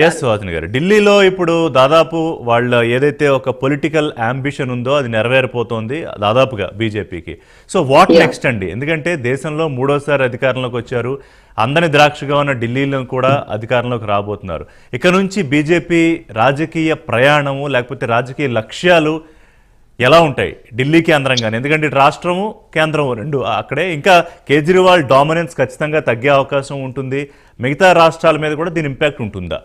Yes Suhasini గారు, ఢిల్లీలో ఇప్పుడు దాదాపు వాళ్ళ ఏదైతే ఒక పొలిటికల్ అంబిషన్ ఉందో అది నెరవేరిపోతోంది దాదాపుగా బీజేపీకి. సో వాట్ నెక్స్ట్ అండి? ఎందుకంటే దేశంలో మూడోసారి అధికారంలోకి వచ్చారు, అందని ద్రాక్షగా ఉన్న ఢిల్లీలో కూడా అధికారంలోకి రాబోతున్నారు. ఇక నుంచి బీజేపీ రాజకీయ ప్రయాణము లేకపోతే రాజకీయ లక్ష్యాలు ఎలా ఉంటాయి ఢిల్లీ కేంద్రంగానే? ఎందుకంటే రాష్ట్రము కేంద్రము రెండు అక్కడే. ఇంకా కేజ్రీవాల్ డామినెన్స్ ఖచ్చితంగా తగ్గే అవకాశం ఉంటుంది. మిగతా రాష్ట్రాల మీద కూడా దీని ఇంపాక్ట్ ఉంటుందా?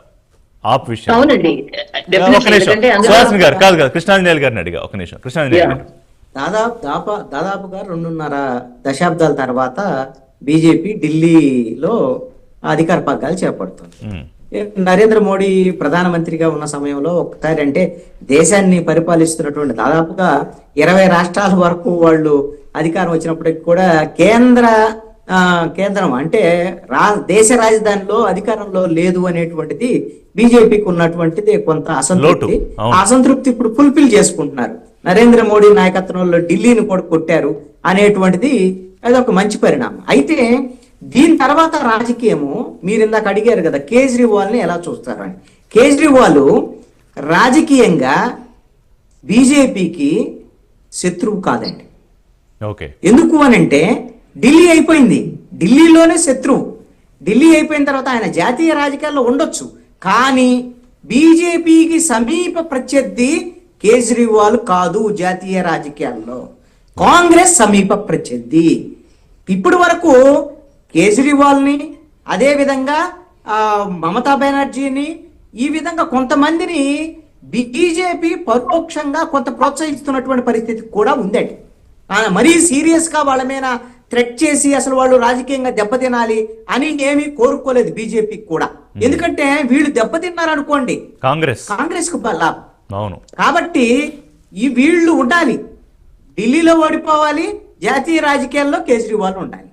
ఆప్ విషయం ఒక నిమిషం సుహాసిని గారు, కాదు కాదు కృష్ణాంజనేయులు గారిని అడిగా. ఒక నిమిషం కృష్ణాంజనేయులు గారు. దాదాపుగా 2.5 దశాబ్దాల తర్వాత బీజేపీ ఢిల్లీలో అధికార పగ్గాలు చేపడుతుంది. నరేంద్ర మోడీ ప్రధానమంత్రిగా ఉన్న సమయంలో ఒకసారి అంటే దేశాన్ని పరిపాలిస్తున్నటువంటి దాదాపుగా 20 రాష్ట్రాల వరకు వాళ్ళు అధికారం వచ్చినప్పటికి కూడా కేంద్రం అంటే దేశ రాజధానిలో అధికారంలో లేదు అనేటువంటిది బీజేపీకి ఉన్నటువంటిది కొంత అసంతృప్తి. అసంతృప్తి ఇప్పుడు ఫుల్ఫిల్ చేసుకుంటున్నారు. నరేంద్ర మోడీ నాయకత్వంలో ఢిల్లీని కూడా కొట్టారు అనేటువంటిది అది ఒక మంచి పరిణామం. అయితే దీని తర్వాత రాజకీయము మీరు ఇందాక అడిగారు కదా కేజ్రీవాల్ ని ఎలా చూస్తారు అని. కేజ్రీవాల్ రాజకీయంగా బీజేపీకి శత్రువు కాదండి. ఎందుకు అనంటే ఢిల్లీ అయిపోయింది, ఢిల్లీలోనే శత్రువు. ఢిల్లీ అయిపోయిన తర్వాత ఆయన జాతీయ రాజకీయాల్లో ఉండొచ్చు, కానీ బీజేపీకి సమీప ప్రత్యర్థి కేజ్రీవాల్ కాదు. జాతీయ రాజకీయాల్లో కాంగ్రెస్ సమీప ప్రత్యర్థి. ఇప్పటి వరకు కేజ్రీవాల్ ని, అదే విధంగా మమతా బెనర్జీని, ఈ విధంగా కొంతమందిని బీజేపీ పరోక్షంగా కొంత ప్రోత్సహిస్తున్నటువంటి పరిస్థితి కూడా ఉందండి. మరీ సీరియస్ గా వాళ్ళ మీద థ్రెట్ చేసి అసలు వాళ్ళు రాజకీయంగా దెబ్బతినాలి అని ఏమీ కోరుకోలేదు బీజేపీకి కూడా. ఎందుకంటే వీళ్ళు దెబ్బతిన్నారు అనుకోండి కాంగ్రెస్ కు లాభం. అవును, కాబట్టి ఈ వీళ్ళు ఉండాలి, ఢిల్లీలో ఓడిపోవాలి, జాతీయ రాజకీయాల్లో కేజ్రీవాల్ ఉండాలి.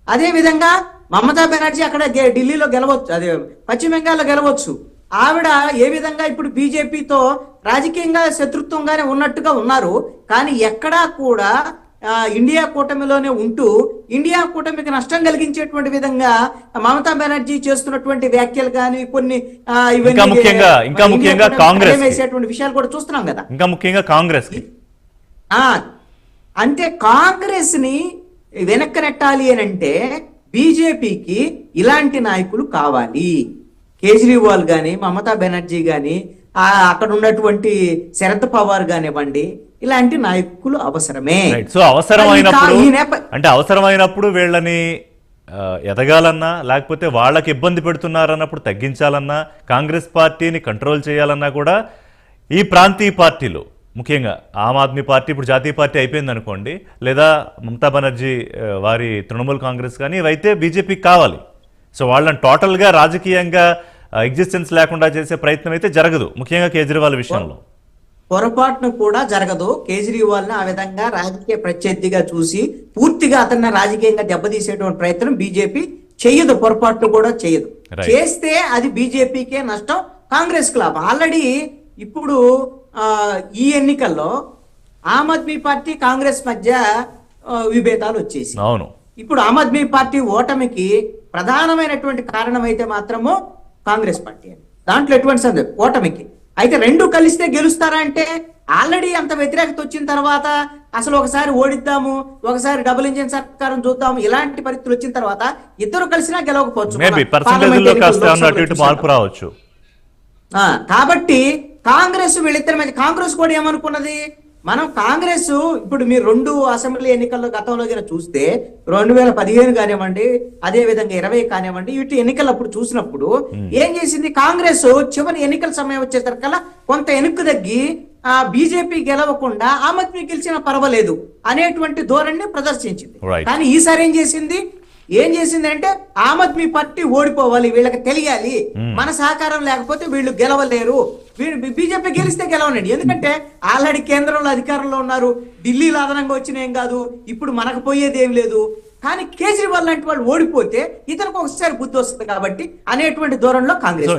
అదే విధంగా మమతా బెనర్జీ అక్కడ ఢిల్లీలో గెలవచ్చు, అదే పశ్చిమ బెంగాల్లో గెలవచ్చు. ఆవిడ ఏ విధంగా ఇప్పుడు బీజేపీతో రాజకీయంగా శత్రుత్వంగానే ఉన్నట్టుగా ఉన్నారు, కానీ ఎక్కడా కూడా ఇండియా కూటమిలోనే ఉంటూ ఇండియా కూటమికి నష్టం కలిగించేటువంటి విధంగా మమతా బెనర్జీ చేస్తున్నటువంటి వ్యాఖ్యలు కానీ కొన్ని వేసేటువంటి విషయాలు కూడా చూస్తున్నాం కదా. ఇంకా ముఖ్యంగా కాంగ్రెస్ అంటే కాంగ్రెస్ ని వెనక్కి నెట్టాలి అని అంటే బీజేపీకి ఇలాంటి నాయకులు కావాలి. కేజ్రీవాల్ గాని, మమతా బెనర్జీ గాని, అక్కడ ఉన్నటువంటి శరద్ పవార్ కానివ్వండి, ఇలాంటి నాయకులు అవసరమే. సో అవసరమైనప్పుడు వీళ్ళని ఎదగాలన్నా లేకపోతే వాళ్ళకి ఇబ్బంది పెడుతున్నారన్నప్పుడు తగ్గించాలన్నా, కాంగ్రెస్ పార్టీని కంట్రోల్ చేయాలన్నా కూడా ఈ ప్రాంతీయ పార్టీలు, ముఖ్యంగా ఆమ్ ఆద్మీ పార్టీ ఇప్పుడు జాతీయ పార్టీ అయిపోయింది అనుకోండి, లేదా మమతా బెనర్జీ వారి తృణమూల్ కాంగ్రెస్ కానీ, ఇవైతే బీజేపీకి కావాలి. సో వాళ్ళని టోటల్గా రాజకీయంగా ఎగ్జిస్టెన్స్ లేకుండా చేసే ప్రయత్నం అయితే జరగదు, ముఖ్యంగా కేజ్రీవాల్ విషయంలో పొరపాటును కూడా జరగదు. కేజ్రీవాల్ ని ఆ విధంగా రాజకీయ ప్రత్యర్థిగా చూసి పూర్తిగా అతన్ని రాజకీయంగా దెబ్బతీసేటువంటి ప్రయత్నం బీజేపీ చెయ్యదు, పొరపాటును కూడా చెయ్యదు. చేస్తే అది బీజేపీకే నష్టం, కాంగ్రెస్ కు లాభం. ఆల్రెడీ ఇప్పుడు ఈ ఎన్నికల్లో ఆమ్ ఆద్మీ పార్టీ కాంగ్రెస్ మధ్య విభేదాలు వచ్చేసి, అవును, ఇప్పుడు ఆమ్ ఆద్మీ పార్టీ ఓటమికి ప్రధానమైనటువంటి కారణం అయితే మాత్రము కాంగ్రెస్ పార్టీ అని, దాంట్లో ఎటువంటి సందేహం ఓటమికి. అయితే రెండు కలిస్తే గెలుస్తారా అంటే ఆల్రెడీ అంత వ్యతిరేకత వచ్చిన తర్వాత అసలు ఒకసారి ఓడిద్దాము, ఒకసారి డబుల్ ఇంజిన్ సర్కారం చూద్దాము, ఇలాంటి పరిస్థితులు వచ్చిన తర్వాత ఇద్దరు కలిసినా గెలవకపోవచ్చు. కాబట్టి కాంగ్రెస్ వీళ్ళిద్దరి మధ్య కాంగ్రెస్ కూడా ఏమనుకున్నది, మనం కాంగ్రెస్ ఇప్పుడు మీరు 2 అసెంబ్లీ ఎన్నికల్లో గతంలో చూస్తే 2015 కానివ్వండి, అదే విధంగా 20 కానివ్వండి, ఇటు ఎన్నికలు అప్పుడు చూసినప్పుడు ఏం చేసింది, కాంగ్రెస్ చివరి ఎన్నికల సమయం వచ్చేసరికల్లా కొంత వెనక్కు తగ్గి బీజేపీ గెలవకుండా ఆమ్ ఆద్మీ గెలిచినా పర్వాలేదు అనేటువంటి ధోరణిని ప్రదర్శించింది. కానీ ఈసారి ఏం చేసింది అంటే ఆమ్ ఆద్మీ పార్టీ ఓడిపోవాలి, వీళ్ళకి తెలియాలి, మన సహకారం లేకపోతే వీళ్ళు గెలవలేరు, బీజేపీ గెలిస్తే గెలవనండి. ఎందుకంటే ఆల్రెడీ కేంద్రంలో అధికారంలో ఉన్నారు, ఢిల్లీలో అదనంగా వచ్చిన ఏం కాదు, ఇప్పుడు మనకు పోయేది ఏం లేదు. కానీ కేజ్రీవాల్ లాంటి వాళ్ళు ఓడిపోతే ఇతనికి ఒకసారి బుద్ధి వస్తుంది కాబట్టి అనేటువంటి ధోరణిలో కాంగ్రెస్